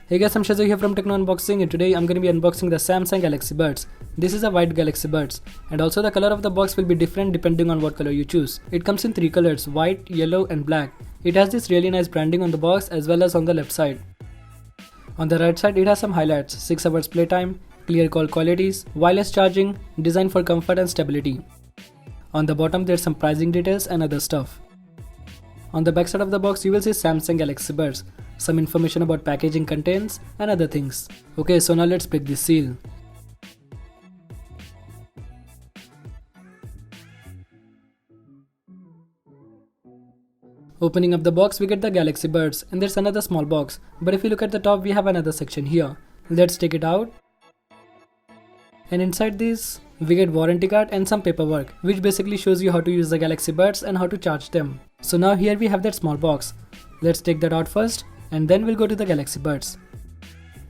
Hey guys, I'm Shaizor here from Techno Unboxing, and today I'm going to be unboxing the Samsung Galaxy Buds. This is a white Galaxy Buds, and also the color of the box will be different depending on what color you choose. It comes in 3 colors, white, yellow and black. It has this really nice branding on the box as well as on the left side. On the right side it has some highlights, 6 hours playtime, clear call qualities, wireless charging, designed for comfort and stability. On the bottom there's some pricing details and other stuff. On the back side of the box you will see Samsung Galaxy Buds, some information about packaging contents and other things. Okay, so now let's break this seal. Opening up the box we get the Galaxy Buds, and there's another small box, but if you look at the top we have another section here. Let's take it out. And inside this we get warranty card and some paperwork, which basically shows you how to use the Galaxy Buds and how to charge them. So now here we have that small box. Let's take that out first, and then we'll go to the Galaxy Buds.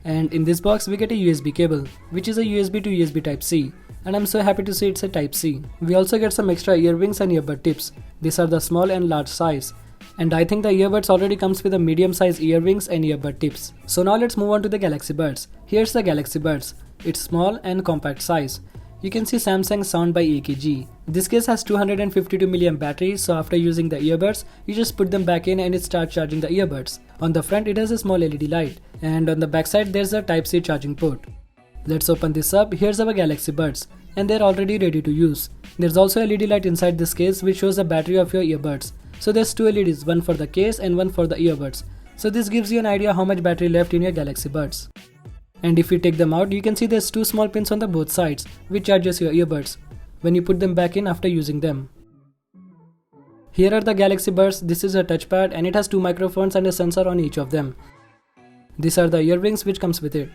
And in this box we get a USB cable, which is a USB to USB Type-C, and I'm so happy to see it's a Type-C. We also get some extra earrings and earbud tips. These are the small and large size, and I think the earbuds already comes with a medium size earrings and earbud tips. So now let's move on to the Galaxy Buds. Here's the Galaxy Buds. It's small and compact size. You can see Samsung Sound by AKG. This case has 252 mAh battery, so after using the earbuds, you just put them back in and it starts charging the earbuds. On the front it has a small LED light, and on the back side there's a Type-C charging port. Let's open this up. Here's our Galaxy Buds, and they're already ready to use. There's also a LED light inside this case which shows the battery of your earbuds. So there's 2 LEDs, one for the case and one for the earbuds. So this gives you an idea how much battery left in your Galaxy Buds. And if you take them out, you can see there's 2 small pins on the both sides, which charges your earbuds when you put them back in after using them. Here are the Galaxy Buds. This is a touchpad and it has 2 microphones and a sensor on each of them. These are the earrings which comes with it.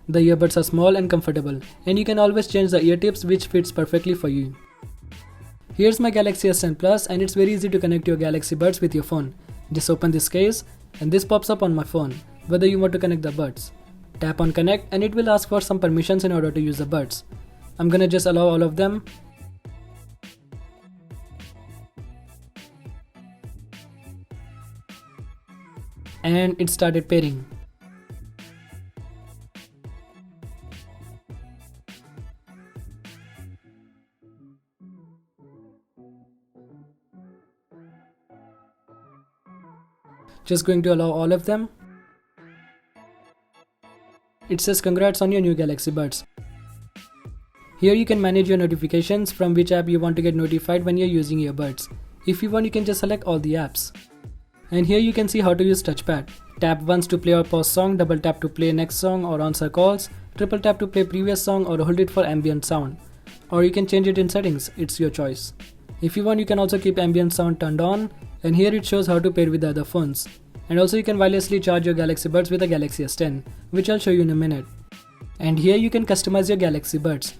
The earbuds are small and comfortable, and you can always change the ear tips which fits perfectly for you. Here's my Galaxy S10 Plus, and it's very easy to connect your Galaxy Buds with your phone. Just open this case and this pops up on my phone, whether you want to connect the buds. Tap on connect and it will ask for some permissions in order to use the buds. I'm gonna just allow all of them. And it started pairing. Just going to allow all of them. It says congrats on your new Galaxy Buds. Here you can manage your notifications from which app you want to get notified when you're using earbuds. If you want, you can just select all the apps. And here you can see how to use touchpad. Tap once to play or pause song, double tap to play next song or answer calls, triple tap to play previous song, or hold it for ambient sound. Or you can change it in settings, it's your choice. If you want, you can also keep ambient sound turned on, and here it shows how to pair with the other phones. And also you can wirelessly charge your Galaxy Buds with the Galaxy S10, which I'll show you in a minute. And here you can customize your Galaxy Buds.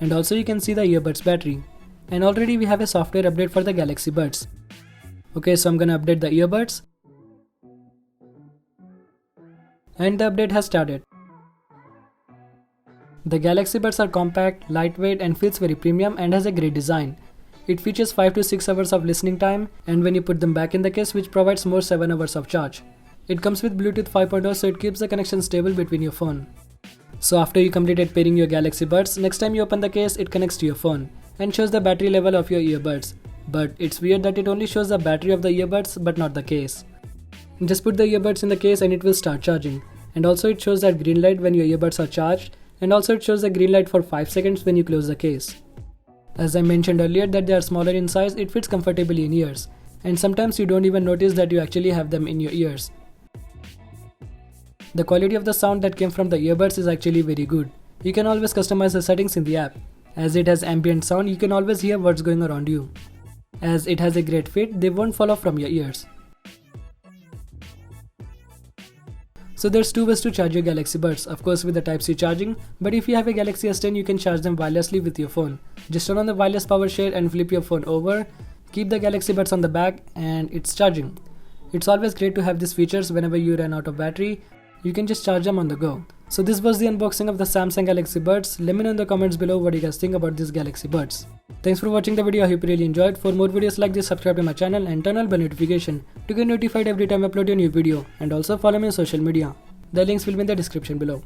And also you can see the earbuds battery. And already we have a software update for the Galaxy Buds. Okay, so I'm gonna update the earbuds. And the update has started. The Galaxy Buds are compact, lightweight and feels very premium and has a great design. It features 5 to 6 hours of listening time, and when you put them back in the case, which provides more 7 hours of charge. It comes with Bluetooth 5.0, so it keeps the connection stable between your phone. So after you completed pairing your Galaxy Buds, next time you open the case, it connects to your phone and shows the battery level of your earbuds. But it's weird that it only shows the battery of the earbuds but not the case. Just put the earbuds in the case and it will start charging. And also it shows that green light when your earbuds are charged, and also it shows the green light for 5 seconds when you close the case. As I mentioned earlier that they are smaller in size, it fits comfortably in ears, and sometimes you don't even notice that you actually have them in your ears. The quality of the sound that came from the earbuds is actually very good. You can always customize the settings in the app. As it has ambient sound, you can always hear what's going around you. As it has a great fit, they won't fall off from your ears. So there's 2 ways to charge your Galaxy Buds, of course with the Type-C charging, but if you have a Galaxy S10 you can charge them wirelessly with your phone. Just turn on the wireless power share and flip your phone over, keep the Galaxy Buds on the back and it's charging. It's always great to have these features whenever you run out of battery, you can just charge them on the go. So this was the unboxing of the Samsung Galaxy Buds. Let me know in the comments below what you guys think about these Galaxy Buds. Thanks for watching the video. I hope you really enjoyed. For more videos like this, subscribe to my channel and turn on bell notification to get notified every time I upload a new video, and also follow me on social media. The links will be in the description below.